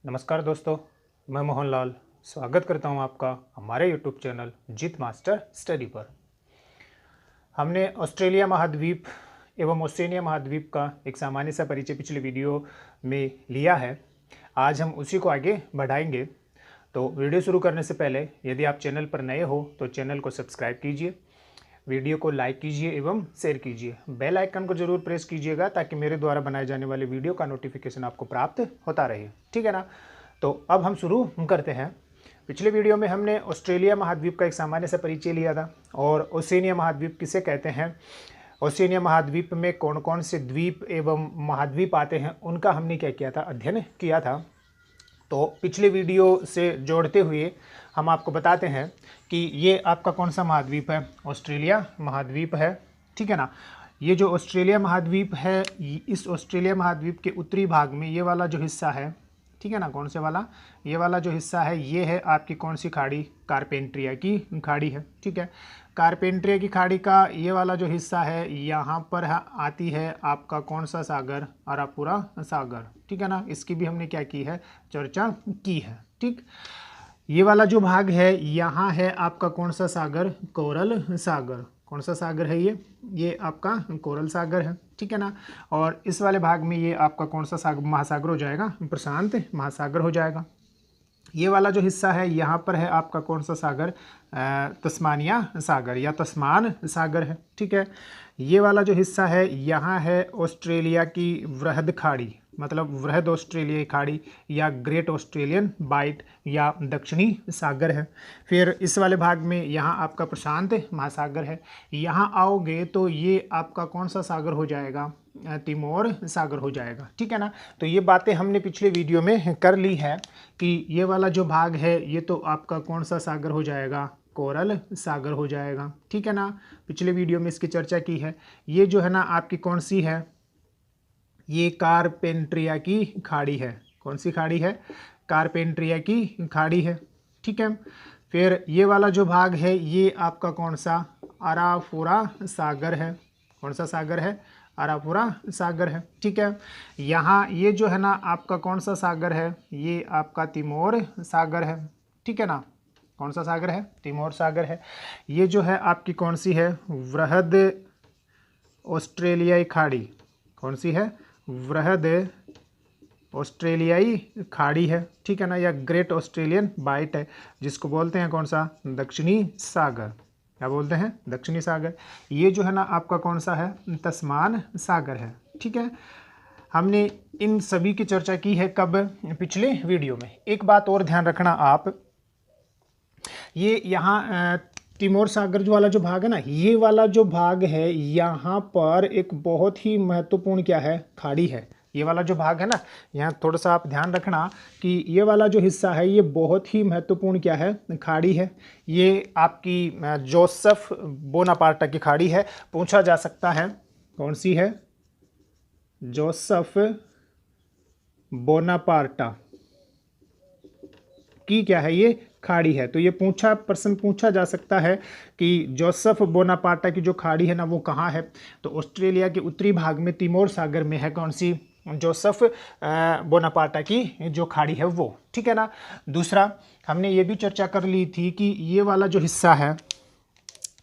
नमस्कार दोस्तों, मैं मोहन लाल स्वागत करता हूं आपका हमारे YouTube चैनल जीत मास्टर स्टडी पर। हमने ऑस्ट्रेलिया महाद्वीप एवं ओशिनिया महाद्वीप का एक सामान्य सा परिचय पिछले वीडियो में लिया है। आज हम उसी को आगे बढ़ाएंगे। तो वीडियो शुरू करने से पहले यदि आप चैनल पर नए हो तो चैनल को सब्सक्राइब कीजिए, वीडियो को लाइक कीजिए एवं शेयर कीजिए। बेल आइकन को जरूर प्रेस कीजिएगा ताकि मेरे द्वारा बनाए जाने वाले वीडियो का नोटिफिकेशन आपको प्राप्त होता रहे। ठीक है ना। तो अब हम शुरू करते हैं। पिछले वीडियो में हमने ऑस्ट्रेलिया महाद्वीप का एक सामान्य सा परिचय लिया था और ओशिनिया महाद्वीप किसे कहते हैं, ओशिनिया महाद्वीप में कौन कौन से द्वीप एवं महाद्वीप आते हैं, उनका हमने क्या किया था, अध्ययन किया था। तो पिछले वीडियो से जोड़ते हुए हम आपको बताते हैं कि ये आपका कौन सा महाद्वीप है, ऑस्ट्रेलिया महाद्वीप है। ठीक है ना। ये जो ऑस्ट्रेलिया महाद्वीप है, इस ऑस्ट्रेलिया महाद्वीप के उत्तरी भाग में ये वाला जो हिस्सा है, ठीक है ना, कौन से वाला, ये वाला जो हिस्सा है ये है आपकी कौन सी खाड़ी, कारपेंट्रिया की खाड़ी है। ठीक है। कारपेंट्रिया की खाड़ी का ये वाला जो हिस्सा है यहाँ पर आती है आपका कौन सा सागर, अरापुरा सागर। ठीक है ना। इसकी भी हमने क्या की है, चर्चा की है। ठीक। ये वाला जो भाग है यहाँ है आपका कौन सा सागर, कोरल सागर। कौन सा सागर है ये आपका कोरल सागर है। ठीक है ना। और इस वाले भाग में ये आपका कौन सा सागर, महासागर हो जाएगा, प्रशांत महासागर हो जाएगा। ये वाला जो हिस्सा है यहाँ पर है आपका कौन सा सागर, तस्मानिया सागर या तस्मान सागर है। ठीक है। ये वाला जो हिस्सा है यहाँ है ऑस्ट्रेलिया की वृहद खाड़ी, मतलब वृहद ऑस्ट्रेलियाई खाड़ी या ग्रेट ऑस्ट्रेलियन बाइट या दक्षिणी सागर है। फिर इस वाले भाग में यहाँ आपका प्रशांत महासागर है। यहाँ आओगे तो ये आपका कौन सा सागर हो जाएगा, तिमोर सागर हो जाएगा। ठीक है ना। तो ये बातें हमने पिछले वीडियो में कर ली है कि ये वाला जो भाग है ये तो आपका कौन सा सागर हो जाएगा, कोरल सागर हो जाएगा। ठीक है ना। पिछले वीडियो में इसकी चर्चा की है। ये जो है ना आपकी कौन सी है, ये कारपेंट्रिया की खाड़ी है। कौन सी खाड़ी है, कारपेंट्रिया की खाड़ी है। ठीक है। फिर ये वाला जो भाग है ये आपका कौन सा, अरापुरा सागर है। कौन सा सागर है, अरापुरा सागर है। ठीक है। यहाँ ये जो है ना आपका कौन सा सागर है, ये आपका तिमोर सागर है। ठीक है ना। कौन सा सागर है, तिमोर सागर है। ये जो है आपकी कौन सी है, वृहद ऑस्ट्रेलियाई खाड़ी। कौन सी है, वृहद ऑस्ट्रेलियाई खाड़ी है। ठीक है ना। या ग्रेट ऑस्ट्रेलियन बाइट है, जिसको बोलते हैं कौन सा, दक्षिणी सागर। क्या बोलते हैं, दक्षिणी सागर। ये जो है ना आपका कौन सा है, तस्मान सागर है। ठीक है। हमने इन सभी की चर्चा की है कब, पिछले वीडियो में। एक बात और ध्यान रखना आप, ये यहाँ तिमोर सागर जो वाला जो भाग है ना, ये वाला जो भाग है यहाँ पर एक बहुत ही महत्वपूर्ण क्या है, खाड़ी है। ये वाला जो भाग है ना, यहाँ थोड़ा सा आप ध्यान रखना कि ये वाला जो हिस्सा है ये बहुत ही महत्वपूर्ण क्या है, खाड़ी है। ये आपकी जोसेफ बोनापार्टा की खाड़ी है। पूछा जा सकता है कौन सी है, जोसेफ बोनापार्टा की क्या है, ये खाड़ी है। तो ये प्रश्न पूछा जा सकता है कि जोसेफ बोनापार्टा की जो खाड़ी है ना वो कहाँ है। तो ऑस्ट्रेलिया के उत्तरी भाग में तिमोर सागर में है कौन सी, जोसेफ बोनापार्टा की जो खाड़ी है वो। ठीक है ना। दूसरा हमने ये भी चर्चा कर ली थी कि ये वाला जो हिस्सा है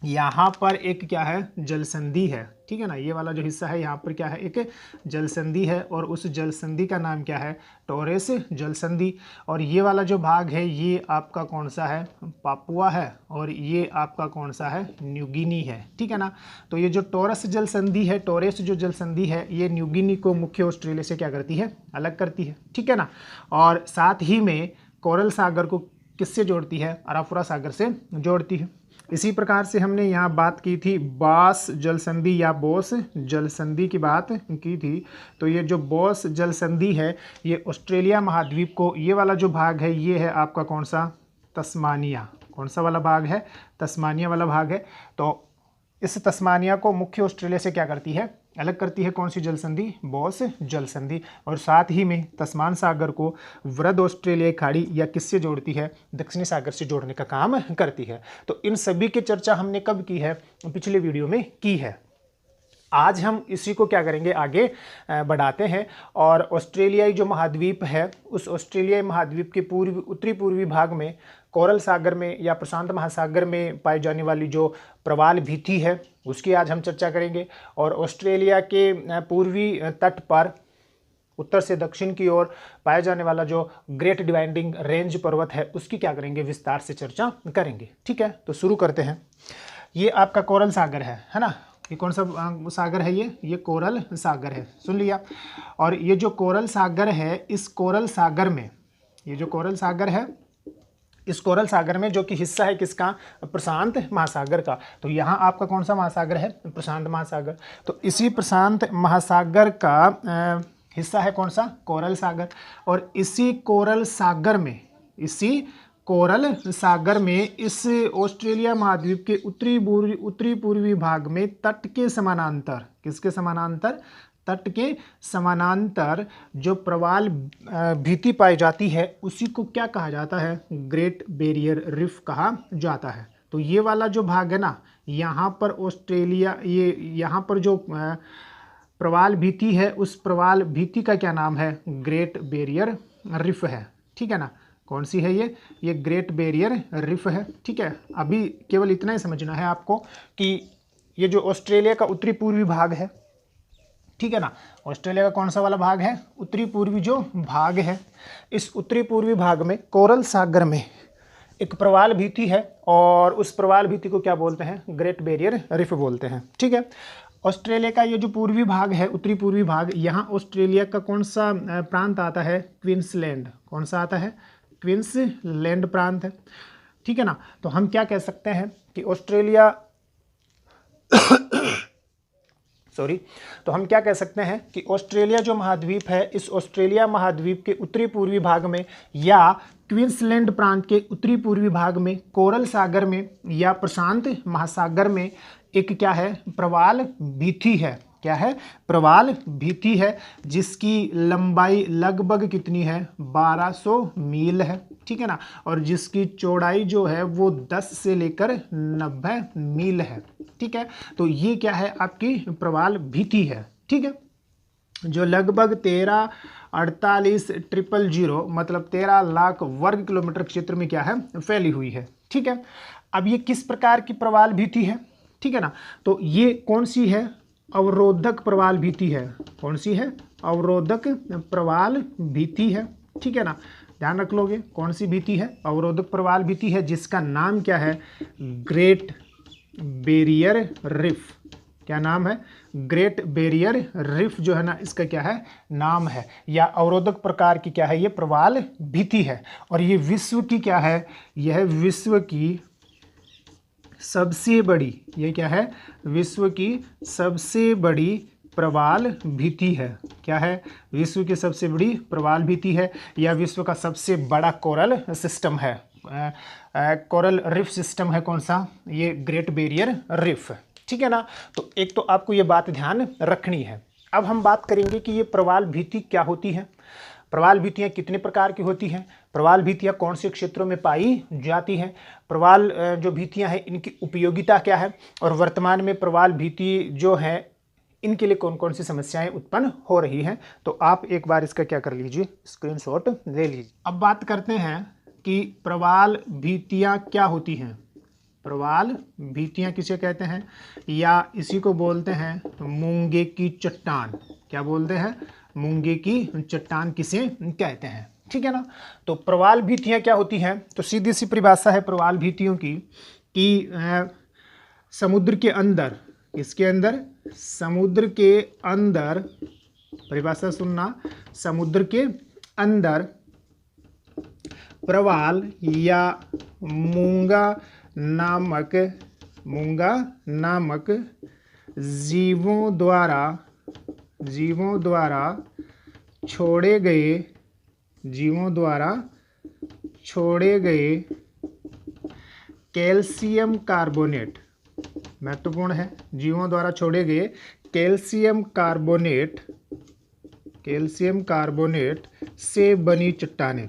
यहाँ पर एक क्या है, जलसंधि है। ठीक है ना। ये वाला जो हिस्सा है यहाँ पर क्या है, एक जलसंधि है और उस जलसंधि का नाम क्या है, टोरेस जलसंधि। और ये वाला जो भाग है ये आपका कौन सा है, पापुआ है, और ये आपका कौन सा है, न्यूगिनी है। ठीक है ना। तो ये जो टोरस जलसंधि है, टोरेस जो जलसंधि है, ये न्यूगिनी को मुख्य ऑस्ट्रेलिया से क्या करती है, अलग करती है। ठीक है ना। और साथ ही में कोरल सागर को किससे जोड़ती है, अरापुरा सागर से जोड़ती है। इसी प्रकार से हमने यहाँ बात की थी बास जलसंधि या बोस जलसंधि की बात की थी। तो ये जो बोस जलसंधि है ये ऑस्ट्रेलिया महाद्वीप को, ये वाला जो भाग है ये है आपका कौन सा, तस्मानिया। कौन सा वाला भाग है, तस्मानिया वाला भाग है। तो इस तस्मानिया को मुख्य ऑस्ट्रेलिया से क्या करती है, अलग करती है। कौन सी जलसंधि, बोस जलसंधि। और साथ ही में तस्मान सागर को वृहद ऑस्ट्रेलियाई खाड़ी या किससे जोड़ती है, दक्षिणी सागर से जोड़ने का काम करती है। तो इन सभी की चर्चा हमने कब की है, पिछले वीडियो में की है। आज हम इसी को क्या करेंगे, आगे बढ़ाते हैं। और ऑस्ट्रेलियाई जो महाद्वीप है, उस ऑस्ट्रेलियाई महाद्वीप के उत्तरी पूर्वी भाग में कोरल सागर में या प्रशांत महासागर में पाई जाने वाली जो प्रवाल भित्ति है उसकी आज हम चर्चा करेंगे। और ऑस्ट्रेलिया के पूर्वी तट पर उत्तर से दक्षिण की ओर पाया जाने वाला जो ग्रेट डिवाइडिंग रेंज पर्वत है उसकी क्या करेंगे, विस्तार से चर्चा करेंगे। ठीक है, तो शुरू करते हैं। ये आपका कोरल सागर है ना। ये कौन सा सागर है? ये कोरल सागर है, सुन लिया। और ये जो कोरल सागर है, इस कोरल सागर में, ये जो कोरल सागर है, इस कोरल सागर में जो कि हिस्सा है किसका, प्रशांत महासागर का। तो यहाँ आपका कौन सा महासागर है, प्रशांत महासागर। तो इसी प्रशांत महासागर का हिस्सा है कौन सा, कोरल सागर। और इसी कोरल सागर में, इसी कोरल सागर में इस ऑस्ट्रेलिया महाद्वीप के उत्तरी पूर्वी भाग में तट के समानांतर, किसके समानांतर, तट के समानांतर जो प्रवाल भित्ति पाई जाती है उसी को क्या कहा जाता है, ग्रेट बैरियर रीफ कहा जाता है। तो ये वाला जो भाग है ना, यहाँ पर ऑस्ट्रेलिया, ये यहाँ पर जो प्रवाल भित्ति है उस प्रवाल भित्ति का क्या नाम है, ग्रेट बैरियर रीफ है। ठीक है ना, कौन सी है ये ग्रेट बैरियर रीफ है। ठीक है, अभी केवल इतना ही समझना है आपको कि ये जो ऑस्ट्रेलिया का उत्तरी पूर्वी भाग है, ठीक है ना, ऑस्ट्रेलिया का कौन सा वाला भाग है, उत्तरी पूर्वी जो भाग है, इस उत्तरी पूर्वी भाग में कोरल सागर में एक प्रवाल भित्ति है और उस प्रवाल भित्ति को क्या बोलते हैं, ग्रेट बैरियर रीफ बोलते हैं। ठीक है, ऑस्ट्रेलिया का ये जो पूर्वी भाग है, उत्तरी पूर्वी भाग, यहाँ ऑस्ट्रेलिया का कौन सा प्रांत आता है, क्वींसलैंड। कौन सा आता है, क्वींसलैंड प्रांत है। ठीक है ना, तो हम क्या कह सकते हैं कि ऑस्ट्रेलिया तो हम क्या कह सकते हैं कि ऑस्ट्रेलिया जो महाद्वीप है, इस ऑस्ट्रेलिया महाद्वीप के उत्तरी पूर्वी भाग में या क्वींसलैंड प्रांत के उत्तरी पूर्वी भाग में कोरल सागर में या प्रशांत महासागर में एक क्या है, प्रवाल भित्ति है। क्या है, प्रवाल भित्ति है, जिसकी लंबाई लगभग कितनी है, 1200 मील है। ठीक है ना, और जिसकी चौड़ाई जो है वो 10 से लेकर 90 मील है। ठीक है, तो ये क्या है, आपकी प्रवाल भित्ति है। ठीक है, जो लगभग 13,48,000 मतलब 13 लाख वर्ग किलोमीटर क्षेत्र में क्या है, फैली हुई है। ठीक है, अब ये किस प्रकार की प्रवाल भित्ति है, ठीक है ना, तो ये कौन सी है, अवरोधक प्रवाल भित्ति है। कौन सी है, अवरोधक प्रवाल भित्ति है। ठीक है ना, ध्यान रख लोगे, कौन सी भित्ति है, अवरोधक प्रवाल भित्ति है, जिसका नाम क्या है, ग्रेट बैरियर रीफ। क्या नाम है, ग्रेट बैरियर रीफ जो है ना, इसका क्या है, नाम है, या अवरोधक प्रकार की क्या है, ये प्रवाल भित्ति है। और ये विश्व की क्या है, यह विश्व की सबसे बड़ी, ये क्या है, विश्व की सबसे बड़ी प्रवाल भित्ति है। क्या है, विश्व की सबसे बड़ी प्रवाल भित्ति है, या विश्व का सबसे बड़ा कोरल सिस्टम है, कोरल रीफ सिस्टम है। कौन सा, ये ग्रेट बैरियर रीफ। ठीक है ना, तो एक तो आपको ये बात ध्यान रखनी है। अब हम बात करेंगे कि ये प्रवाल भित्ति क्या होती है, प्रवाल भित्तियाँ कितने प्रकार की होती हैं, प्रवाल भित्तियाँ कौन से क्षेत्रों में पाई जाती हैं, प्रवाल जो भित्तियाँ हैं इनकी उपयोगिता क्या है, और वर्तमान में प्रवाल भित्ति जो है इनके लिए कौन कौन सी समस्याएं उत्पन्न हो रही हैं। तो आप एक बार इसका क्या कर लीजिए, स्क्रीनशॉट ले लीजिए। अब बात करते हैं कि प्रवाल भित्तियाँ क्या होती हैं। प्रवाल भित्तियाँ किसे कहते हैं, या इसी को बोलते हैं मूंगे की चट्टान। क्या बोलते हैं, मूंगे की चट्टान किसे कहते हैं। ठीक है ना, तो प्रवाल भित्तियाँ क्या होती हैं, तो सीधी सी परिभाषा है प्रवाल भित्तियों की कि समुद्र के अंदर, इसके अंदर, समुद्र के अंदर, परिभाषा सुनना, समुद्र के अंदर प्रवाल या मूंगा नामक जीवों द्वारा छोड़े गए कैल्शियम कार्बोनेट, महत्वपूर्ण है, जीवों द्वारा छोड़े गए कैल्शियम कार्बोनेट से बनी चट्टानें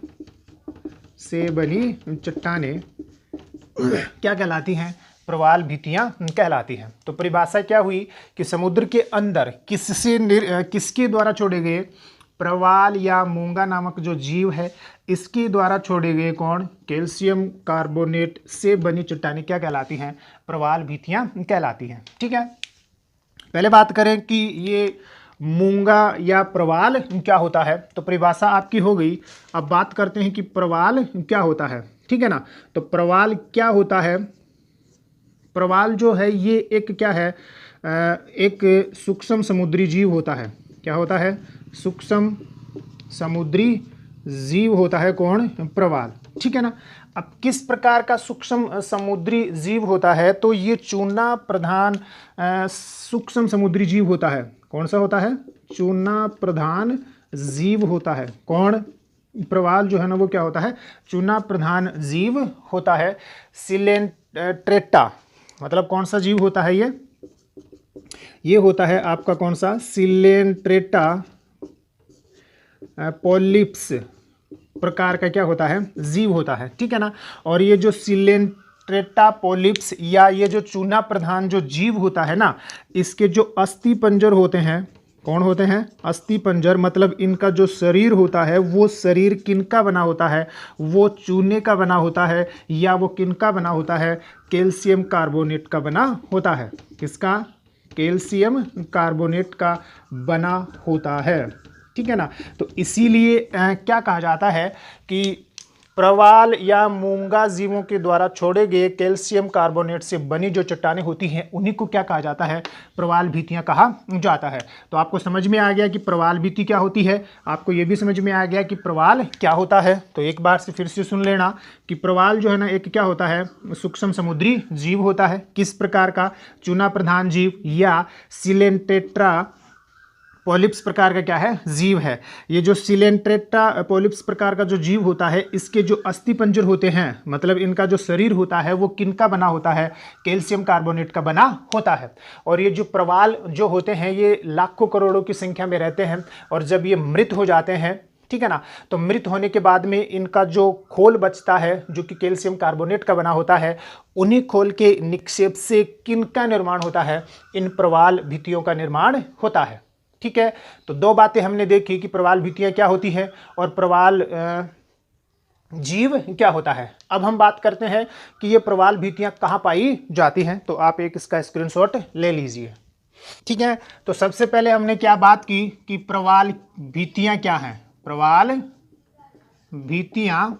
क्या कहलाती हैं, प्रवाल भित्तियां कहलाती हैं। तो परिभाषा क्या हुई कि समुद्र के अंदर किसके द्वारा छोड़े गए प्रवाल या मूंगा नामक जो जीव है इसके द्वारा छोड़े गए कौन कैल्शियम कार्बोनेट से बनी चट्टानें क्या कहलाती हैं, प्रवाल भित्तियां कहलाती हैं। ठीक है, पहले बात करें कि ये मूंगा या प्रवाल क्या होता है, तो परिभाषा आपकी हो गई। अब बात करते हैं कि प्रवाल क्या होता है। ठीक है ना, तो प्रवाल क्या होता है, प्रवाल जो है ये एक क्या है, एक सूक्ष्म समुद्री जीव होता है। क्या होता है, सूक्ष्म समुद्री जीव होता है कौन, प्रवाल। ठीक है ना, अब किस प्रकार का सूक्ष्म समुद्री जीव होता है, तो ये चूना प्रधान सूक्ष्म समुद्री जीव होता है। कौन सा होता है, चूना प्रधान जीव होता है। कौन, प्रवाल जो है ना वो क्या होता है, चूना प्रधान जीव होता है। सिलेंट्रेटा मतलब कौन सा जीव होता है, ये होता है आपका कौन सा, सिलेंट्रेटा पॉलिप्स प्रकार का क्या होता है, जीव होता है। ठीक है ना, और ये जो सिलेंट्रेटा पॉलिप्स या ये जो चूना प्रधान जो जीव होता है ना, इसके जो अस्थि पंजर होते हैं, कौन होते हैं, अस्थि पंजर, मतलब इनका जो शरीर होता है वो शरीर किनका बना होता है, वो चूने का बना होता है या वो किनका बना होता है, कैल्शियम कार्बोनेट का बना होता है। किसका, कैल्शियम कार्बोनेट का बना होता है। ठीक है ना, तो इसीलिए क्या कहा जाता है कि प्रवाल या मूंगा जीवों के द्वारा छोड़े गए कैल्शियम कार्बोनेट से बनी जो चट्टानें होती हैं उन्हीं को क्या कहा जाता है, प्रवाल भित्तियां कहा जाता है। तो आपको समझ में आ गया कि प्रवाल भित्ति क्या होती है, आपको ये भी समझ में आ गया कि प्रवाल क्या होता है। तो एक बार से फिर से सुन लेना कि प्रवाल जो है ना एक क्या होता है, सूक्ष्म समुद्री जीव होता है। किस प्रकार का, चूना प्रधान जीव या सिलेंट्रेटा पॉलिप्स प्रकार का क्या है, जीव है। ये जो सिलेंट्रेटा पॉलिप्स प्रकार का जो जीव होता है इसके जो अस्थि पंजर होते हैं, मतलब इनका जो शरीर होता है वो किनका बना होता है, कैल्शियम कार्बोनेट का बना होता है। और ये जो प्रवाल जो होते हैं ये लाखों करोड़ों की संख्या में रहते हैं और जब ये मृत हो जाते हैं, ठीक है ना, तो मृत होने के बाद में इनका जो खोल बचता है जो कि कैल्शियम कार्बोनेट का बना होता है, उन्हीं खोल के निक्षेप से किनका निर्माण होता है, इन प्रवाल भित्तियों का निर्माण होता है। ठीक है, तो दो बातें हमने देखी कि प्रवाल भित्तियां क्या होती है और प्रवाल जीव क्या होता है। अब हम बात करते हैं कि ये प्रवाल भित्तियां कहाँ पाई जाती हैं, तो आप एक इसका स्क्रीनशॉट ले लीजिए। ठीक है, तो सबसे पहले हमने क्या बात की कि प्रवाल भित्तियां क्या हैं, प्रवाल भित्तियां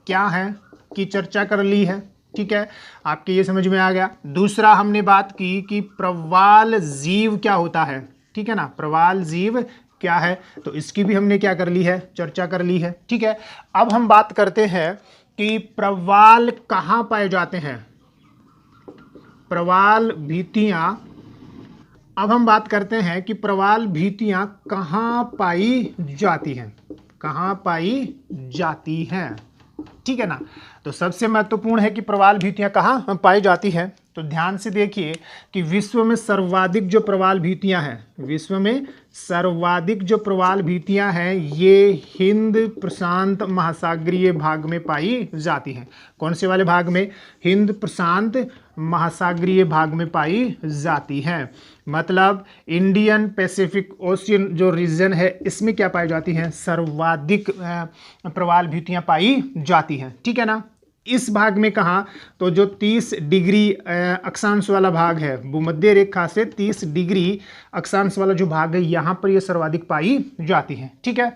क्या हैं की चर्चा कर ली है। ठीक है, आपके ये समझ में आ गया। दूसरा हमने बात की कि प्रवाल जीव क्या होता है। ठीक है ना, प्रवाल जीव क्या है, तो इसकी भी हमने क्या कर ली है, चर्चा कर ली है। ठीक है, अब हम बात करते हैं कि प्रवाल कहाँ पाए जाते हैं, प्रवाल भित्तियां। अब हम बात करते हैं कि प्रवाल भित्तियां कहाँ पाई जाती हैं, कहाँ पाई जाती हैं। ठीक है ना, तो सबसे महत्वपूर्ण है कि प्रवाल भित्तियां कहाँ पाई जाती हैं। तो ध्यान से देखिए कि विश्व में सर्वाधिक जो प्रवाल भित्तियां हैं, विश्व में सर्वाधिक जो प्रवाल भित्तियां हैं ये हिंद प्रशांत महासागरीय भाग में पाई जाती हैं। कौन से वाले भाग में, हिंद प्रशांत महासागरीय भाग में पाई जाती हैं। मतलब इंडियन पैसिफिक ओशियन जो रीजन है इसमें क्या पाई जाती हैं, सर्वाधिक प्रवाल भित्तियां पाई जाती हैं। ठीक है ना, इस भाग में कहाँ, तो जो 30 डिग्री अक्षांश वाला भाग है, भूमध्य रेखा से 30 डिग्री अक्षांश वाला जो भाग है यहाँ पर ये सर्वाधिक पाई जाती है। ठीक है,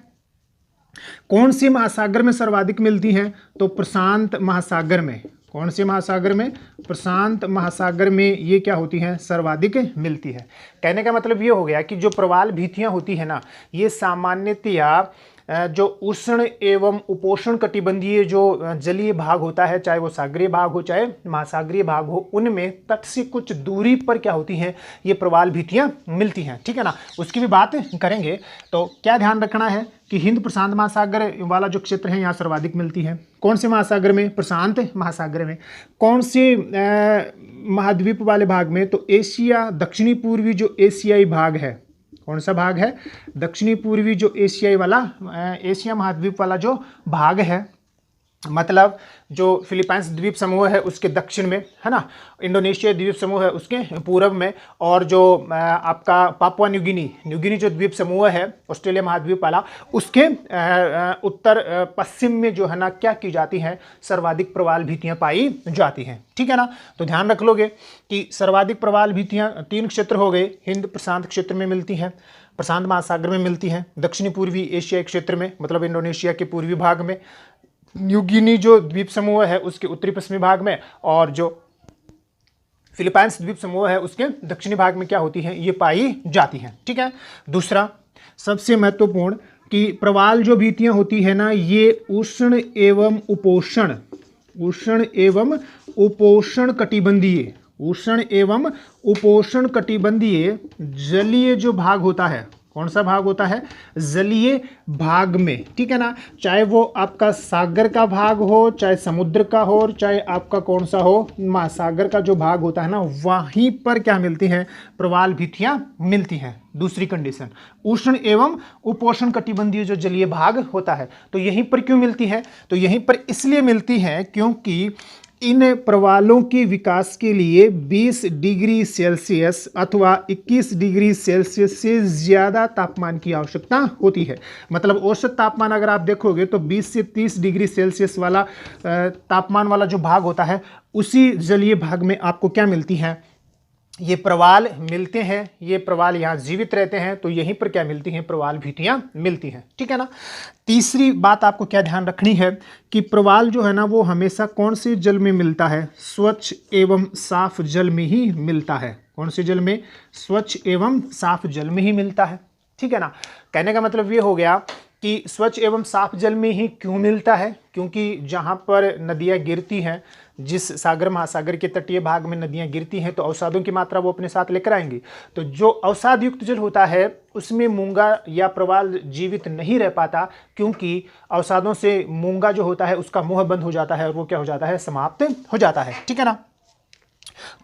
कौन से महासागर में सर्वाधिक मिलती हैं, तो प्रशांत महासागर में। कौन से महासागर में, प्रशांत महासागर में ये क्या होती हैं, सर्वाधिक मिलती है। कहने का मतलब ये हो गया कि जो प्रवाल भित्तियां होती है ना, ये सामान्यतया जो उष्ण एवं उपोष्ण कटिबंधीय जो जलीय भाग होता है, चाहे वो सागरीय भाग हो चाहे महासागरीय भाग हो, उनमें तट से कुछ दूरी पर क्या होती हैं, ये प्रवाल भित्तियां मिलती हैं। ठीक है ना, उसकी भी बात करेंगे। तो क्या ध्यान रखना है कि हिंद प्रशांत महासागर वाला जो क्षेत्र है यहाँ सर्वाधिक मिलती है। कौन से महासागर में, प्रशांत महासागर में। कौन से महाद्वीप वाले भाग में, तो एशिया दक्षिणी पूर्वी जो एशियाई भाग है, कौन सा भाग है, दक्षिणी पूर्वी जो एशियाई वाला एशिया महाद्वीप वाला जो भाग है मतलब जो फिलीपाइंस द्वीप समूह है उसके दक्षिण में, है ना, इंडोनेशिया द्वीप समूह है उसके पूर्व में, और जो आपका पापुआ न्यूगिनी जो द्वीप समूह है ऑस्ट्रेलिया महाद्वीप वाला, उसके उत्तर पश्चिम में जो है ना क्या की जाती हैं, सर्वाधिक प्रवाल भीतियाँ पाई जाती हैं। ठीक है ना, तो ध्यान रख लोगे कि सर्वाधिक प्रवाल भीतियाँ 3 क्षेत्र हो गए, हिंद प्रशांत क्षेत्र में मिलती हैं, प्रशांत महासागर में मिलती हैं, दक्षिणी पूर्वी एशियाई क्षेत्र में मतलब इंडोनेशिया के पूर्वी भाग में, न्यूगिनी जो द्वीप समूह है उसके उत्तरी पश्चिमी भाग में, और जो फिलीपाइंस द्वीप समूह है उसके दक्षिणी भाग में क्या होती हैं, ये पाई जाती हैं। ठीक है, दूसरा सबसे महत्वपूर्ण कि प्रवाल जो भीतियां होती है ना, ये उष्ण एवं उपोष्ण कटिबंधीय, उष्ण एवं उपोष्ण कटिबंधीय जलीय जो भाग होता है, कौन सा भाग होता है, जलीय भाग में। ठीक है ना, चाहे वो आपका सागर का भाग हो, चाहे समुद्र का हो, और चाहे आपका कौन सा हो, महासागर का जो भाग होता है ना, वहीं पर क्या मिलती हैं, प्रवाल भीतियां मिलती हैं। दूसरी कंडीशन, उष्ण एवं उपोष्ण कटिबंधीय जो जलीय भाग होता है, तो यहीं पर क्यों मिलती है, तो यहीं पर इसलिए मिलती है क्योंकि इन प्रवालों के विकास के लिए 20 डिग्री सेल्सियस अथवा 21 डिग्री सेल्सियस से ज़्यादा तापमान की आवश्यकता होती है। मतलब औसत तापमान अगर आप देखोगे तो 20 से 30 डिग्री सेल्सियस वाला तापमान वाला जो भाग होता है, उसी जलीय भाग में आपको क्या मिलती है, ये प्रवाल मिलते हैं। ये प्रवाल यहाँ जीवित रहते हैं, तो यहीं पर क्या मिलती हैं, प्रवाल भीतियाँ मिलती हैं। ठीक है ना। तीसरी बात आपको क्या ध्यान रखनी है कि प्रवाल जो है ना वो हमेशा कौन से जल में मिलता है, स्वच्छ एवं साफ जल में ही मिलता है। कौन से जल में, स्वच्छ एवं साफ जल में ही मिलता है। ठीक है ना, कहने का मतलब ये हो गया कि स्वच्छ एवं साफ जल में ही क्यों मिलता है, क्योंकि जहाँ पर नदियाँ गिरती हैं, जिस सागर महासागर के तटीय भाग में नदियाँ गिरती हैं, तो अवसादों की मात्रा वो अपने साथ लेकर आएंगी। तो जो अवसाद युक्त जल होता है उसमें मूंगा या प्रवाल जीवित नहीं रह पाता, क्योंकि अवसादों से मूंगा जो होता है उसका मुंह बंद हो जाता है और वो क्या हो जाता है, समाप्त हो जाता है। ठीक है ना।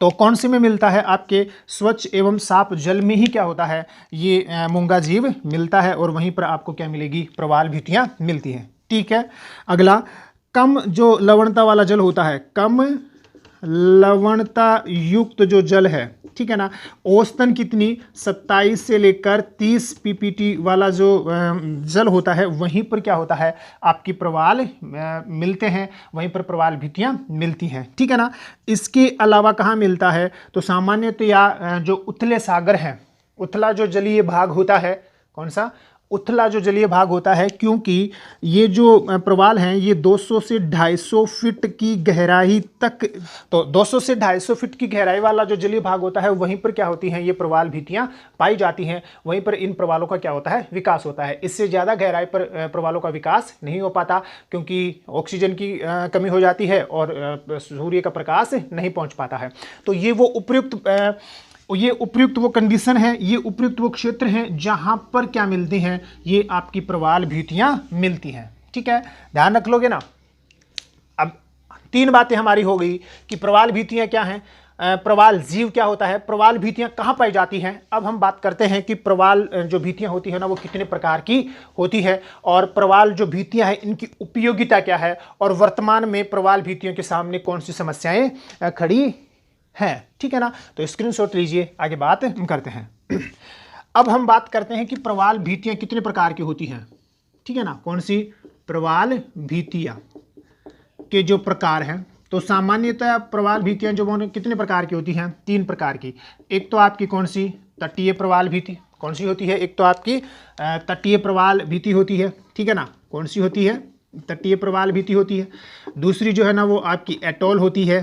तो कौन से में मिलता है, आपके स्वच्छ एवं साफ जल में ही क्या होता है, ये मूंगा जीव मिलता है, और वहीं पर आपको क्या मिलेगी, प्रवाल भीतियाँ मिलती हैं। ठीक है, अगला, कम जो लवणता वाला जल होता है, कम लवणता युक्त जो जल है, ठीक है ना, औसतन कितनी, 27 से लेकर 30 पीपीटी वाला जो जल होता है, वहीं पर क्या होता है, आपकी प्रवाल मिलते हैं, वहीं पर प्रवाल भीतियाँ मिलती हैं। ठीक है ना। इसके अलावा कहाँ मिलता है, तो सामान्यतया जो उथले सागर हैं, उथला जो जलीय भाग होता है, कौन सा, उथला जो जलीय भाग होता है, क्योंकि ये जो प्रवाल हैं ये 200 से 250 फीट की गहराई तक, तो 200 से 250 फीट की गहराई वाला जो जलीय भाग होता है वहीं पर क्या होती हैं, ये प्रवाल भीतियाँ पाई जाती हैं, वहीं पर इन प्रवालों का क्या होता है, विकास होता है। इससे ज़्यादा गहराई पर प्रवालों का विकास नहीं हो पाता, क्योंकि ऑक्सीजन की कमी हो जाती है और सूर्य का प्रकाश नहीं पहुँच पाता है। तो ये वो उपयुक्त वो कंडीशन है, ये उपयुक्त वो क्षेत्र हैं जहां पर क्या मिलती हैं, ये आपकी प्रवाल भीतियां मिलती हैं। ठीक है, ध्यान रख लोगे ना। अब 3 बातें हमारी हो गई कि प्रवाल भीतियां क्या हैं, प्रवाल जीव क्या होता है, प्रवाल भीतियां कहाँ पाई जाती हैं। अब हम बात करते हैं कि प्रवाल जो भीतियां होती है ना वो कितने प्रकार की होती है, और प्रवाल जो भीतियां हैं इनकी उपयोगिता क्या है, और वर्तमान में प्रवाल भीतियों के सामने कौन सी समस्याएं खड़ी हैं। ठीक है ना, तो स्क्रीनशॉट लीजिए, आगे बात हम करते हैं। अब हम बात करते हैं कि प्रवाल भीतियां कितने प्रकार की होती हैं। ठीक है ना, कौन सी, प्रवाल भीतियां के जो प्रकार हैं, तो सामान्यतः प्रवाल भीतियां जो कितने प्रकार की होती हैं, 3 प्रकार की। एक तो आपकी कौन सी, तटीय प्रवाल भीति, कौन सी होती है, एक तो आपकी तटीय प्रवाल भीति होती है। ठीक है ना, कौन सी होती है, तटीय प्रवाल भीति होती है। दूसरी जो है ना वो आपकी एटोल होती है,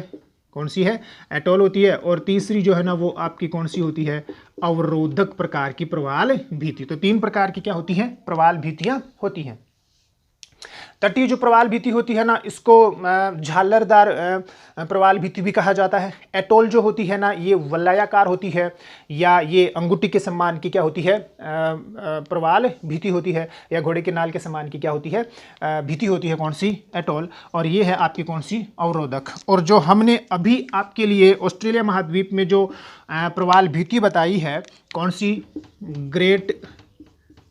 कौन सी है, एटोल होती है। और तीसरी जो है ना वो आपकी कौन सी होती है, अवरोधक प्रकार की प्रवाल भीति। तो 3 प्रकार की क्या होती हैं, प्रवाल भीतियां होती हैं। तटीय जो प्रवाल भीति होती है ना, इसको झालरदार प्रवाल भीति भी कहा जाता है। एटोल जो होती है ना ये वलयाकार होती है, या ये अंगूठी के समान की क्या होती है, प्रवाल भीति होती है, या घोड़े के नाल के समान की क्या होती है, भीति होती है, कौन सी, एटोल। और ये है आपकी कौन सी, अवरोधक। और जो हमने अभी आपके लिए ऑस्ट्रेलिया महाद्वीप में जो प्रवाल भीति बताई है, कौन सी, ग्रेट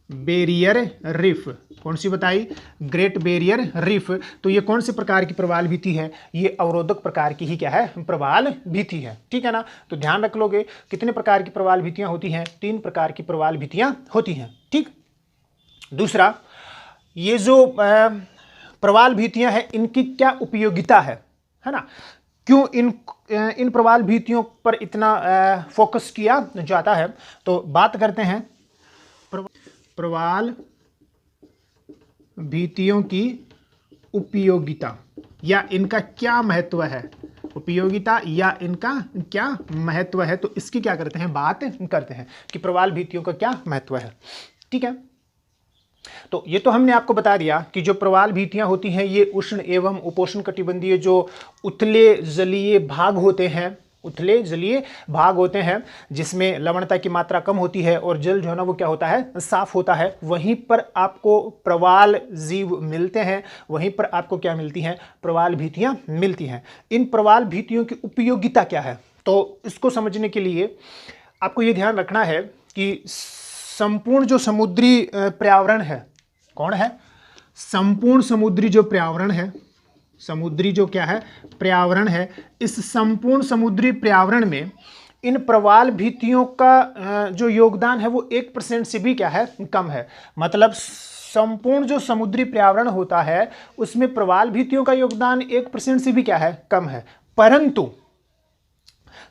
बैरियर रीफ, कौन सी बताई? Great barrier reef. तो ये कौन से प्रकार की प्रवाल भित्ति है? ये अवरोधक प्रकार की ही क्या है? प्रवाल भित्ति है। ठीक है ना? तो ध्यान रख लोगे कितने प्रकार की प्रवाल भित्तियां होती हैं? 3 प्रकार की प्रवाल भित्तियां होती हैं। ठीक। दूसरा, ये जो प्रवाल भित्तियां हैं इनकी क्या उपयोगिता है ना? क्यों इन प्रवाल भित्तियों पर इतना फोकस किया जाता है? तो बात करते हैं प्रवाल भित्तियों की उपयोगिता या इनका क्या महत्व है। उपयोगिता या इनका क्या महत्व है, तो इसकी क्या करते हैं? बात करते हैं कि प्रवाल भित्तियों का क्या महत्व है। ठीक है, तो ये तो हमने आपको बता दिया कि जो प्रवाल भित्तियां होती हैं ये उष्ण एवं उपोष्ण कटिबंधीय जो उथले जलीय भाग होते हैं, उथले जलीय भाग होते हैं जिसमें लवणता की मात्रा कम होती है और जल जो है ना वो क्या होता है? साफ होता है। वहीं पर आपको प्रवाल जीव मिलते हैं, वहीं पर आपको क्या मिलती हैं? प्रवाल भित्तियां मिलती हैं। इन प्रवाल भित्तियों की उपयोगिता क्या है? तो इसको समझने के लिए आपको ये ध्यान रखना है कि संपूर्ण जो समुद्री पर्यावरण है, कौन है? संपूर्ण समुद्री जो पर्यावरण है, समुद्री जो क्या है? पर्यावरण है। इस संपूर्ण समुद्री पर्यावरण में इन प्रवाल भित्तियों का जो योगदान है वो 1% से भी क्या है? कम है। मतलब संपूर्ण जो समुद्री पर्यावरण होता है उसमें प्रवाल भित्तियों का योगदान 1% से भी क्या है? कम है। परंतु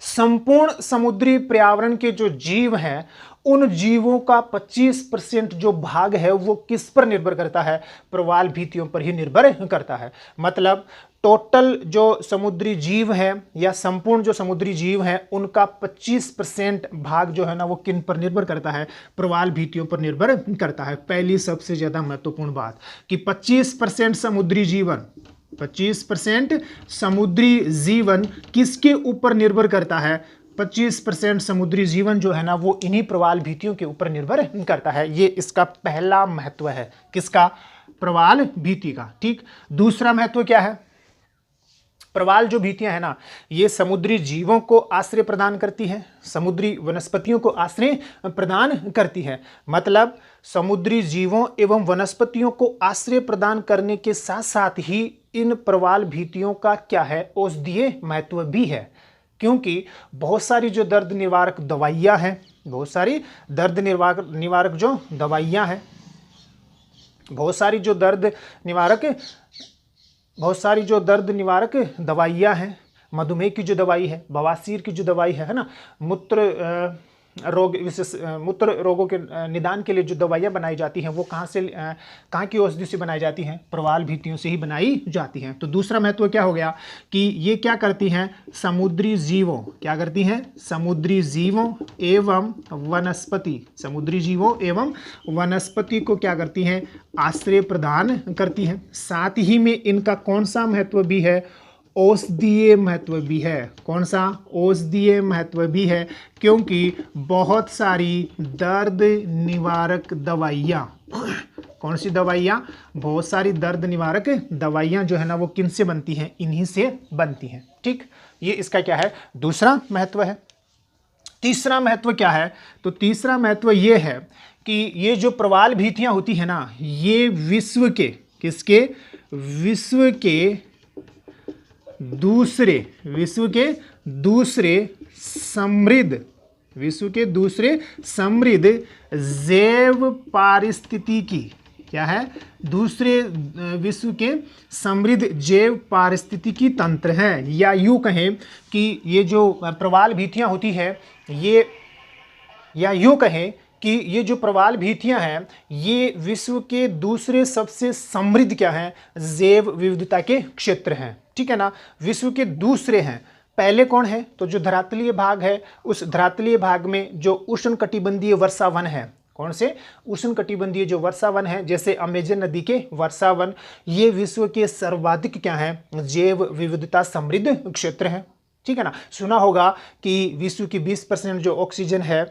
संपूर्ण समुद्री पर्यावरण के जो जीव हैं उन जीवों का 25% जो भाग है वो किस पर निर्भर करता है? प्रवाल भित्तियों पर ही निर्भर करता है। मतलब टोटल जो समुद्री जीव हैं या संपूर्ण जो समुद्री जीव हैं उनका 25% भाग जो है ना वो किन पर निर्भर करता है? प्रवाल भित्तियों पर निर्भर करता है। पहली सबसे ज्यादा महत्वपूर्ण बात कि 25% समुद्री जीवन, 25% समुद्री जीवन किसके ऊपर निर्भर करता है? 25% समुद्री जीवन जो है ना वो इन्हीं प्रवाल भित्तियों के ऊपर निर्भर करता है। ये इसका पहला महत्व है। किसका? प्रवाल भित्ति का। ठीक। दूसरा महत्व क्या है? प्रवाल जो भित्तियां है ना ये समुद्री जीवों को आश्रय प्रदान करती हैं, समुद्री वनस्पतियों को आश्रय प्रदान करती है। मतलब समुद्री जीवों एवं वनस्पतियों को आश्रय प्रदान करने के साथ साथ ही इन प्रवाल भित्तियों का क्या है? औषधीय महत्व भी है। क्योंकि बहुत सारी जो दर्द निवारक दवाइयाँ हैं, बहुत सारी दर्द निवारक जो दवाइयाँ हैं, बहुत सारी जो दर्द निवारक दवाइयाँ हैं, मधुमेह की जो दवाई है, बवासीर की जो दवाई है ना, मूत्र रोगों के निदान के लिए जो दवाइयाँ बनाई जाती हैं वो कहाँ की औषधि से बनाई जाती हैं? प्रवाल भित्तियों से ही बनाई जाती हैं। तो दूसरा महत्व क्या हो गया कि ये क्या करती हैं? समुद्री जीवों, क्या करती हैं? समुद्री जीवों एवं वनस्पति, समुद्री जीवों एवं वनस्पति को क्या करती हैं? आश्रय प्रदान करती हैं। साथ ही में इनका कौन सा महत्व भी है? औषधीय महत्व भी है। कौन सा? औषधीय महत्व भी है, क्योंकि बहुत सारी दर्द निवारक दवाइयाँ, कौन सी दवाइयाँ? बहुत सारी दर्द निवारक दवाइयाँ जो है ना वो किन से बनती हैं? इन्हीं से बनती हैं। ठीक। ये इसका क्या है? दूसरा महत्व है। तीसरा महत्व क्या है? तो तीसरा महत्व ये है कि ये जो प्रवाल भित्तियाँ होती है ना ये विश्व के, किसके? विश्व के दूसरे समृद्ध जैव पारिस्थितिकी, क्या है? दूसरे विश्व के समृद्ध जैव पारिस्थितिकी तंत्र है। या यूँ कहें कि ये जो प्रवाल भित्तियाँ होती है ये, या यूँ कहें कि ये जो प्रवाल भित्तियाँ हैं ये विश्व के दूसरे सबसे समृद्ध क्या हैं? जैव विविधता के क्षेत्र हैं। ठीक है ना? विश्व के दूसरे हैं। पहले कौन है? तो जो धरातलीय भाग है उस धरातलीय भाग में जो उष्ण कटिबंधीय वर्षावन है, कौन से? उष्ण कटिबंधीय जो वर्षावन है जैसे अमेजन नदी के वर्षावन, ये विश्व के सर्वाधिक क्या है? जैव विविधता समृद्ध क्षेत्र हैं। ठीक है ना? सुना होगा कि विश्व की 20% जो ऑक्सीजन है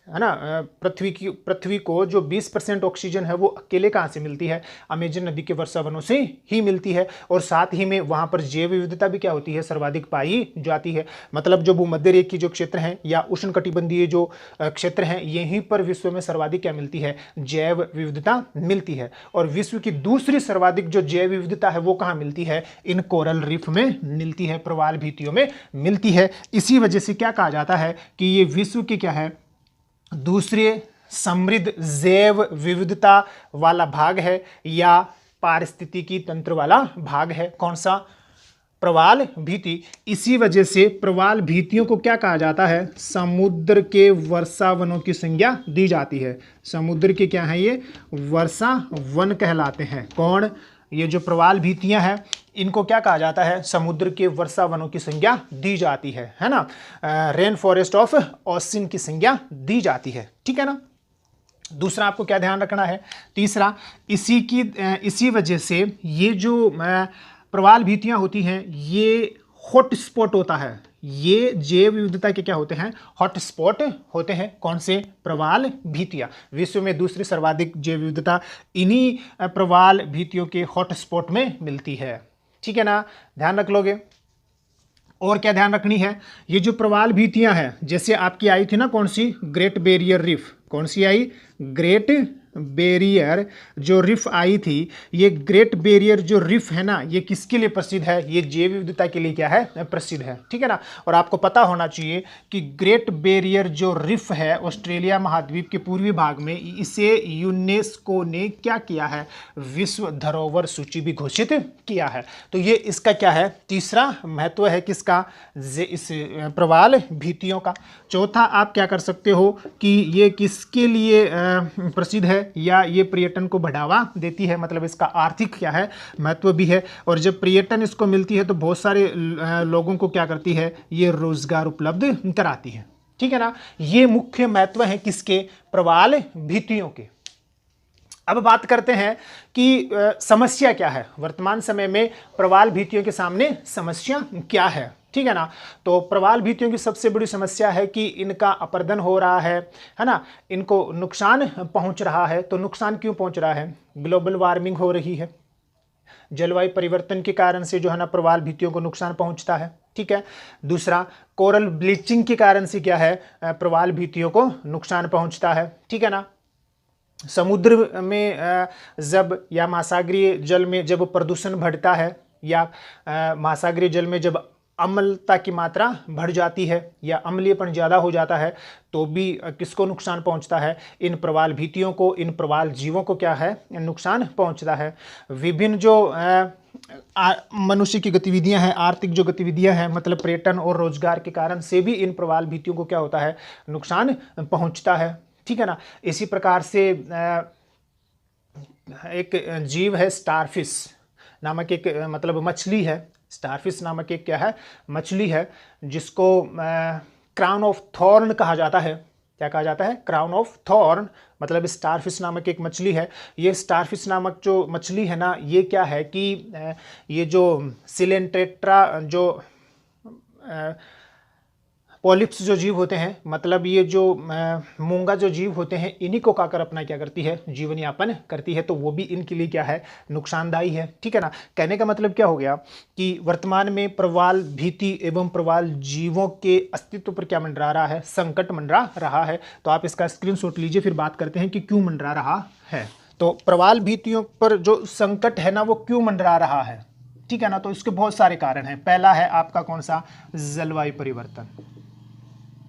है ना, पृथ्वी को जो 20% ऑक्सीजन है वो अकेले कहाँ से मिलती है, अमेजन नदी के वर्षा वनों से ही मिलती है। और साथ ही में वहाँ पर जैव विविधता भी क्या होती है, सर्वाधिक पाई जाती है। मतलब जो भूमध्य रेखी जो क्षेत्र हैं या उष्णकटिबंधीय जो क्षेत्र हैं, यहीं पर विश्व में सर्वाधिक क्या मिलती है, जैव विविधता मिलती है। और विश्व की दूसरी सर्वाधिक जो जैव विविधता है वो कहाँ मिलती है, इन कोरल रीफ में मिलती है, प्रवाल भित्तियों में मिलती है। इसी वजह से क्या कहा जाता है कि ये विश्व की क्या है, दूसरे समृद्ध जैव विविधता वाला भाग है या पारिस्थितिकी तंत्र वाला भाग है। कौन सा, प्रवाल भित्ति। इसी वजह से प्रवाल भित्तियों को क्या कहा जाता है, समुद्र के वर्षा वनों की संज्ञा दी जाती है। समुद्र के क्या है, ये वर्षा वन कहलाते हैं। कौन, ये जो प्रवाल भित्तियां हैं इनको क्या कहा जाता है, समुद्र के वर्षा वनों की संज्ञा दी जाती है ना, रेन फॉरेस्ट ऑफ ओशियन की संज्ञा दी जाती है। ठीक है ना। दूसरा आपको क्या ध्यान रखना है, तीसरा, इसी वजह से ये जो प्रवाल भित्तियां होती हैं ये हॉट स्पॉट होता है, ये जैव विविधता के क्या होते हैं, हॉट स्पॉट होते हैं। कौन से, प्रवाल भित्तियां। विश्व में दूसरी सर्वाधिक जैव विविधता इन्हीं प्रवाल भित्तियों के हॉट स्पॉट में मिलती है। ठीक है ना, ध्यान रख लोगे। और क्या ध्यान रखनी है, ये जो प्रवाल भित्तियां हैं, जैसे आपकी आई थी ना कौन सी, ग्रेट बैरियर रीफ, कौन सी आई, ग्रेट बैरियर जो रिफ आई थी, ये ग्रेट बैरियर जो रिफ है ना, ये किसके लिए प्रसिद्ध है, ये जैव विविधता के लिए क्या है, प्रसिद्ध है। ठीक है ना। और आपको पता होना चाहिए कि ग्रेट बैरियर जो रिफ है ऑस्ट्रेलिया महाद्वीप के पूर्वी भाग में, इसे यूनेस्को ने क्या किया है, विश्व धरोहर सूची भी घोषित किया है। तो ये इसका क्या है, तीसरा महत्व है किसका, इस प्रवाल भित्तियों का। चौथा आप क्या कर सकते हो कि ये किसके लिए प्रसिद्ध है, या ये पर्यटन को बढ़ावा देती है, मतलब इसका आर्थिक क्या है, महत्व भी है। और जब पर्यटन इसको मिलती है तो बहुत सारे लोगों को क्या करती है, ये रोजगार उपलब्ध कराती है। ठीक है ना। ये मुख्य महत्व है किसके, प्रवाल भित्तियों के। अब बात करते हैं कि समस्या क्या है, वर्तमान समय में प्रवाल भित्तियों के सामने समस्या क्या है। ठीक है ना। तो प्रवाल भित्तियों की सबसे बड़ी समस्या है कि इनका अपरदन हो रहा है ना, इनको नुकसान पहुंच रहा है। तो नुकसान क्यों पहुंच रहा है, ग्लोबल वार्मिंग हो रही है, जलवायु परिवर्तन के कारण से जो है ना प्रवाल भित्तियों को नुकसान पहुंचता है। ठीक है। दूसरा, कोरल ब्लीचिंग के कारण से क्या है, प्रवाल भित्तियों को नुकसान पहुंचता है। ठीक है ना। समुद्र में जब या महासागरीय जल में जब प्रदूषण बढ़ता है, या महासागरीय जल में जब अम्लता की मात्रा बढ़ जाती है या अम्लीयपन ज़्यादा हो जाता है, तो भी किसको नुकसान पहुंचता है, इन प्रवाल भित्तियों को, इन प्रवाल जीवों को क्या है, नुकसान पहुंचता है। विभिन्न जो मनुष्य की गतिविधियां हैं, आर्थिक जो गतिविधियां हैं, मतलब पर्यटन और रोजगार के कारण से भी इन प्रवाल भित्तियों को क्या होता है, नुकसान पहुंचता है। ठीक है ना। इसी प्रकार से एक जीव है स्टारफिश नामक एक, मतलब मछली है, स्टारफिश नामक एक क्या है, मछली है, जिसको क्राउन ऑफ थॉर्न कहा जाता है। क्या कहा जाता है, क्राउन ऑफ थॉर्न, मतलब स्टारफिश नामक एक मछली है। ये स्टारफिश नामक जो मछली है ना, ये क्या है कि ये जो सिलेंटेट्रा जो पॉलिप्स जो जीव होते हैं, मतलब ये जो मूंगा जो जीव होते हैं, इन्हीं को खाकर अपना क्या करती है, जीवन यापन करती है। तो वो भी इनके लिए क्या है, नुकसानदायी है। ठीक है ना। कहने का मतलब क्या हो गया कि वर्तमान में प्रवाल भित्ति एवं प्रवाल जीवों के अस्तित्व पर क्या मंडरा रहा है, संकट मंडरा रहा है। तो आप इसका स्क्रीनशॉट लीजिए, फिर बात करते हैं कि क्यों मंडरा रहा है। तो प्रवाल भित्तियों पर जो संकट है ना, वो क्यों मंडरा रहा है। ठीक है ना। तो इसके बहुत सारे कारण हैं। पहला है आपका कौन सा, जलवायु परिवर्तन।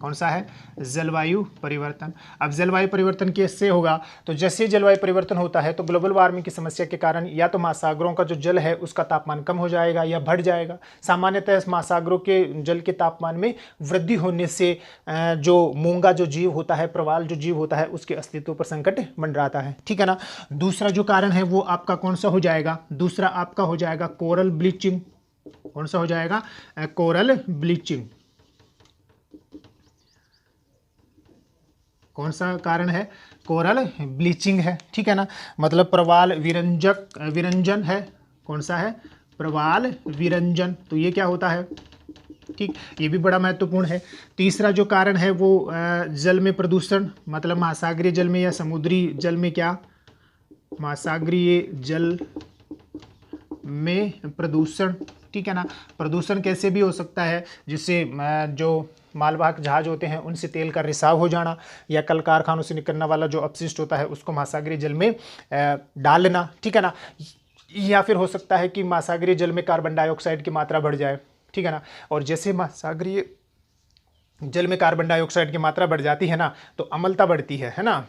कौन सा है, जलवायु परिवर्तन। अब जलवायु परिवर्तन कैसे होगा, तो जैसे जलवायु परिवर्तन होता है तो ग्लोबल वार्मिंग की समस्या के कारण या तो महासागरों का जो जल है उसका तापमान कम हो जाएगा या बढ़ जाएगा। सामान्यतः महासागरों के जल के तापमान में वृद्धि होने से जो मूंगा जो जीव होता है, प्रवाल जो जीव होता है, उसके अस्तित्व पर संकट मंडराता है। ठीक है ना। दूसरा जो कारण है वो आपका कौन सा हो जाएगा, दूसरा आपका हो जाएगा कोरल ब्लीचिंग। कौन सा हो जाएगा, कोरल ब्लीचिंग। कौन सा कारण है, कोरल ब्लीचिंग है। ठीक है ना। मतलब प्रवाल विरंजन है। कौन सा है, प्रवाल विरंजन। तो ये क्या होता है, ठीक, ये भी बड़ा महत्वपूर्ण है। तीसरा जो कारण है वो जल में प्रदूषण, मतलब महासागरीय जल में या समुद्री जल में क्या, महासागरीय जल में प्रदूषण, ठीक है ना। प्रदूषण कैसे भी हो सकता है, जिससे जो मालवाहक जहाज होते हैं उनसे तेल का रिसाव हो जाना, या कल कारखानों से निकलने वाला जो अपशिष्ट होता है उसको महासागरीय जल में डालना, ठीक है ना। या फिर हो सकता है कि महासागरीय जल में कार्बन डाइऑक्साइड की मात्रा बढ़ जाए, ठीक है ना। और जैसे महासागरीय जल में कार्बन डाइऑक्साइड की मात्रा बढ़ जाती है ना, तो अम्लता बढ़ती है ना।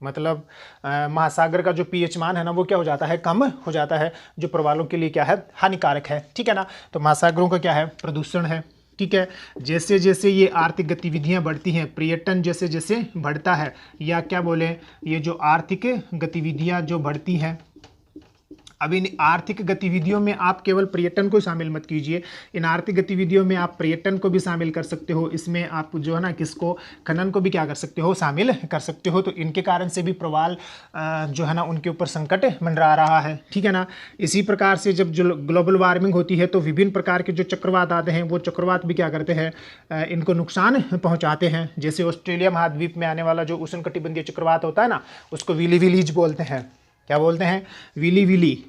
मतलब महासागर का जो पीएच मान है ना वो क्या हो जाता है, कम हो जाता है, जो प्रवालों के लिए क्या है, हानिकारक है, ठीक है ना। तो महासागरों का क्या है, प्रदूषण है, ठीक है। जैसे जैसे ये आर्थिक गतिविधियां बढ़ती हैं, पर्यटन जैसे जैसे बढ़ता है, या क्या बोले, ये जो आर्थिक गतिविधियां जो बढ़ती हैं, अब इन आर्थिक गतिविधियों में आप केवल पर्यटन को शामिल मत कीजिए, इन आर्थिक गतिविधियों में आप पर्यटन को भी शामिल कर सकते हो, इसमें आप जो है ना किसको, खनन को भी क्या कर सकते हो, शामिल कर सकते हो। तो इनके कारण से भी प्रवाल जो है ना उनके ऊपर संकट मंडरा रहा है, ठीक है ना। इसी प्रकार से जब जो ग्लोबल वार्मिंग होती है तो विभिन्न प्रकार के जो चक्रवात आते हैं वो चक्रवात भी क्या करते हैं, इनको नुकसान पहुँचाते हैं। जैसे ऑस्ट्रेलिया महाद्वीप में आने वाला जो उष्णकटिबंधीय चक्रवात होता है ना, उसको विली विलीज बोलते हैं। क्या बोलते हैं, विली विली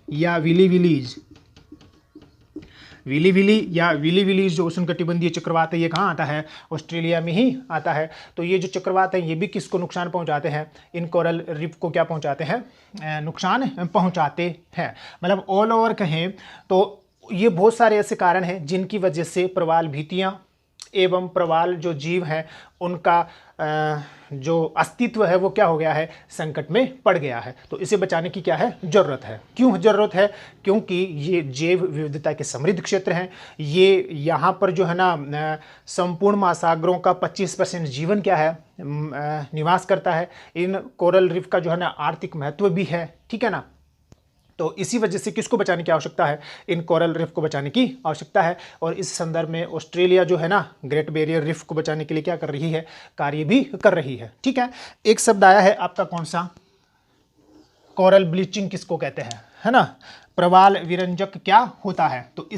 या विली विलीज, विली विली या विली विलीज जो उष्णकटिबंधीय चक्रवात है ये कहाँ आता है, ऑस्ट्रेलिया में ही आता है। तो ये जो चक्रवात है ये भी किसको नुकसान पहुंचाते हैं, इन कोरल रीफ को क्या पहुंचाते हैं, नुकसान पहुंचाते हैं। मतलब ऑल ओवर कहें तो ये बहुत सारे ऐसे कारण हैं जिनकी वजह से प्रवाल भित्तियाँ एवं प्रवाल जो जीव हैं उनका जो अस्तित्व है वो क्या हो गया है, संकट में पड़ गया है। तो इसे बचाने की क्या है, जरूरत है। क्यों जरूरत है, क्योंकि ये जैव विविधता के समृद्ध क्षेत्र हैं। ये यहाँ पर जो है ना संपूर्ण महासागरों का 25% जीवन क्या है, निवास करता है। इन कोरल रीफ का जो है ना आर्थिक महत्व भी है, ठीक है ना। तो इसी वजह से किसको बचाने की आवश्यकता है, इन कोरल रीफ को बचाने की आवश्यकता है। और इस संदर्भ में ऑस्ट्रेलिया जो है ना ग्रेट बैरियर रीफ को बचाने के लिए क्या कर रही है, कार्य भी कर रही है, ठीक है। एक शब्द आया है आपका कौन सा, कोरल ब्लीचिंग किसको कहते हैं, है ना। प्रवाल विरंजक क्या होता है, तो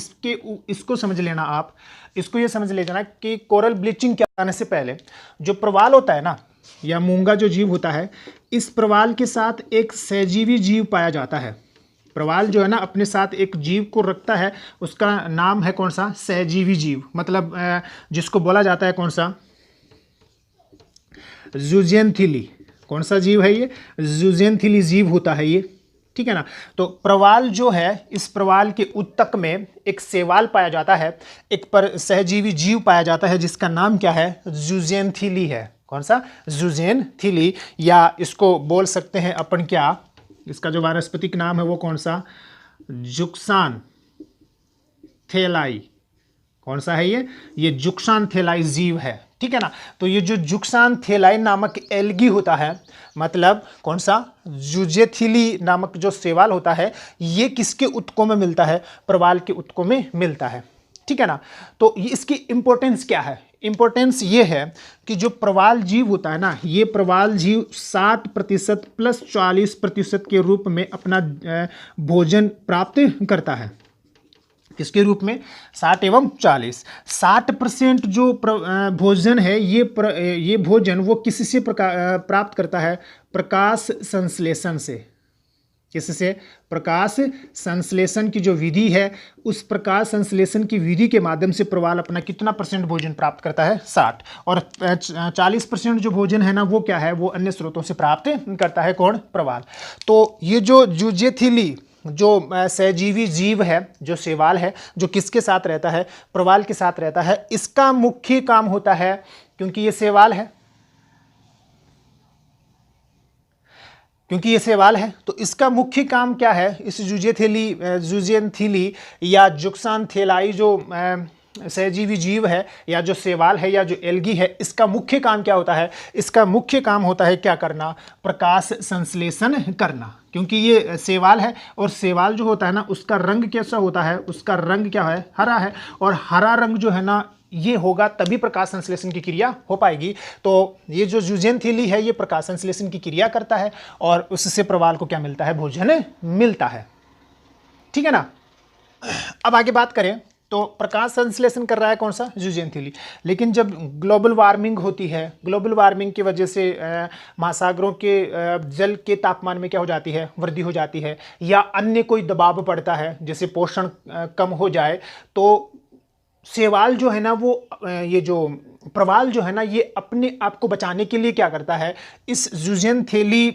इसको समझ लेना आप। इसको ये समझ ले जाना कि कोरल ब्लीचिंग क्या आने से पहले जो प्रवाल होता है ना, या मूंगा जो जीव होता है, इस प्रवाल के साथ एक सहजीवी जीव पाया जाता है। प्रवाल जो है ना अपने साथ एक जीव को रखता है, उसका नाम है कौन सा, सहजीवी जीव। मतलब जिसको बोला जाता है कौन सा, ज़ूज़ेनथिली। कौन सा जीव है ये, ज़ूज़ेनथिली जीव होता है ये, ठीक है ना। तो प्रवाल जो है, इस प्रवाल के उत्तक में एक शैवाल पाया जाता है, एक पर सहजीवी जीव पाया जाता है जिसका नाम क्या है, ज़ूज़ेनथिली है। कौन सा, ज़ूज़ेनथिली, या इसको बोल सकते हैं अपन क्या, इसका जो वानस्पतिक नाम है वो कौन सा, जुक्सान थेलाई। कौन सा है ये जुक्सान थेलाई जीव है, ठीक है ना। तो ये जो जुक्सान थेलाई नामक एल्गी होता है, मतलब कौन सा, ज़ूज़ेनथिली नामक जो शैवाल होता है, ये किसके उत्तकों में मिलता है, प्रवाल के उत्तकों में मिलता है, ठीक है ना। तो ये इसकी इंपॉर्टेंस क्या है, इंपॉर्टेंस ये है कि जो प्रवाल जीव होता है ना, ये प्रवाल जीव 60% प्लस 40% के रूप में अपना भोजन प्राप्त करता है। किसके रूप में, 60 एवं 40। 60% जो भोजन है ये भोजन वो किससे प्राप्त करता है, प्रकाश संश्लेषण से। किससे, प्रकाश संश्लेषण की जो विधि है, उस प्रकाश संश्लेषण की विधि के माध्यम से प्रवाल अपना कितना % भोजन प्राप्त करता है, 60। और 40% जो भोजन है ना वो क्या है, वो अन्य स्रोतों से प्राप्त करता है, कौन, प्रवाल। तो ये जो ज़ूज़ेनथिली जो सहजीवी जीव है, जो शैवाल है, जो किसके साथ रहता है, प्रवाल के साथ रहता है, इसका मुख्य काम होता है, क्योंकि ये शैवाल है, तो इसका मुख्य काम क्या है, इस ज़ूज़ेनथिली या जुक्सान थेलाई जो सहजीवी जीव है, या जो शैवाल है, या जो एल्गी है, इसका मुख्य काम क्या होता है, इसका मुख्य काम होता है क्या करना, प्रकाश संश्लेषण करना। क्योंकि ये शैवाल है, और शैवाल जो होता है ना उसका रंग कैसा होता है, उसका रंग क्या है, हरा है। और हरा रंग जो है ना ये होगा तभी प्रकाश संश्लेषण की क्रिया हो पाएगी। तो ये जो ज़ूज़ेनथिली है ये प्रकाश संश्लेषण की क्रिया करता है, और उससे प्रवाल को क्या मिलता है, भोजन मिलता है, ठीक है ना। अब आगे बात करें तो प्रकाश संश्लेषण कर रहा है कौन सा, ज़्यूजेंथिली। लेकिन जब ग्लोबल वार्मिंग होती है, ग्लोबल वार्मिंग की वजह से महासागरों के जल के तापमान में क्या हो जाती है, वृद्धि हो जाती है, या अन्य कोई दबाव पड़ता है, जैसे पोषण कम हो जाए, तो शैवाल जो है ना वो ये जो प्रवाल जो है ना ये अपने आप को बचाने के लिए क्या करता है, इस ज़्यूजेंथिली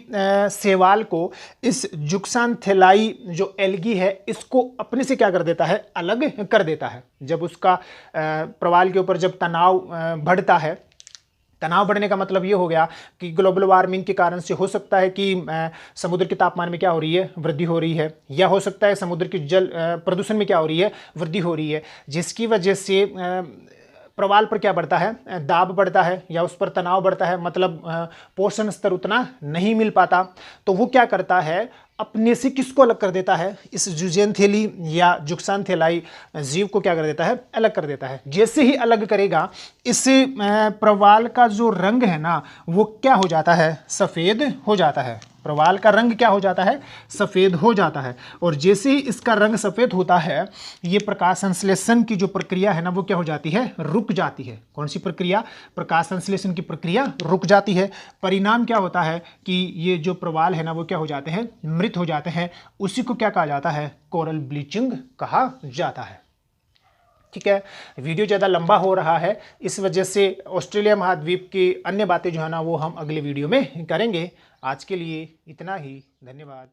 शैवाल को, इस ज़ुक्सानथेलाई जो एल्गी है इसको अपने से क्या कर देता है, अलग कर देता है। जब उसका प्रवाल के ऊपर जब तनाव बढ़ता है, तनाव बढ़ने का मतलब ये हो गया कि ग्लोबल वार्मिंग के कारण से हो सकता है कि समुद्र के तापमान में क्या हो रही है, वृद्धि हो रही है, या हो सकता है समुद्र की जल प्रदूषण में क्या हो रही है, वृद्धि हो रही है, जिसकी वजह से प्रवाल पर क्या बढ़ता है, दाब बढ़ता है, या उस पर तनाव बढ़ता है, मतलब पोषण स्तर उतना नहीं मिल पाता। तो वो क्या करता है, अपने से किसको अलग कर देता है, इस ज़्यूजेंथिली या ज़ुक्सानथेलाई जीव को क्या कर देता है, अलग कर देता है। जैसे ही अलग करेगा, इस प्रवाल का जो रंग है ना वो क्या हो जाता है, सफ़ेद हो जाता है। प्रवाल का रंग क्या हो जाता है, सफ़ेद हो जाता है। और जैसे ही इसका रंग सफ़ेद होता है, ये प्रकाश संश्लेषण की जो प्रक्रिया है ना वो क्या हो जाती है, रुक जाती है। कौन सी प्रक्रिया, प्रकाश संश्लेषण की प्रक्रिया रुक जाती है। परिणाम क्या होता है कि ये जो प्रवाल है ना वो क्या हो जाते हैं, मृत हो जाते हैं। उसी को क्या कहा जाता है, कोरल ब्लीचिंग कहा जाता है। ठीक है, वीडियो ज़्यादा लंबा हो रहा है, इस वजह से ऑस्ट्रेलिया महाद्वीप की अन्य बातें जो है ना वो हम अगले वीडियो में करेंगे। आज के लिए इतना ही, धन्यवाद।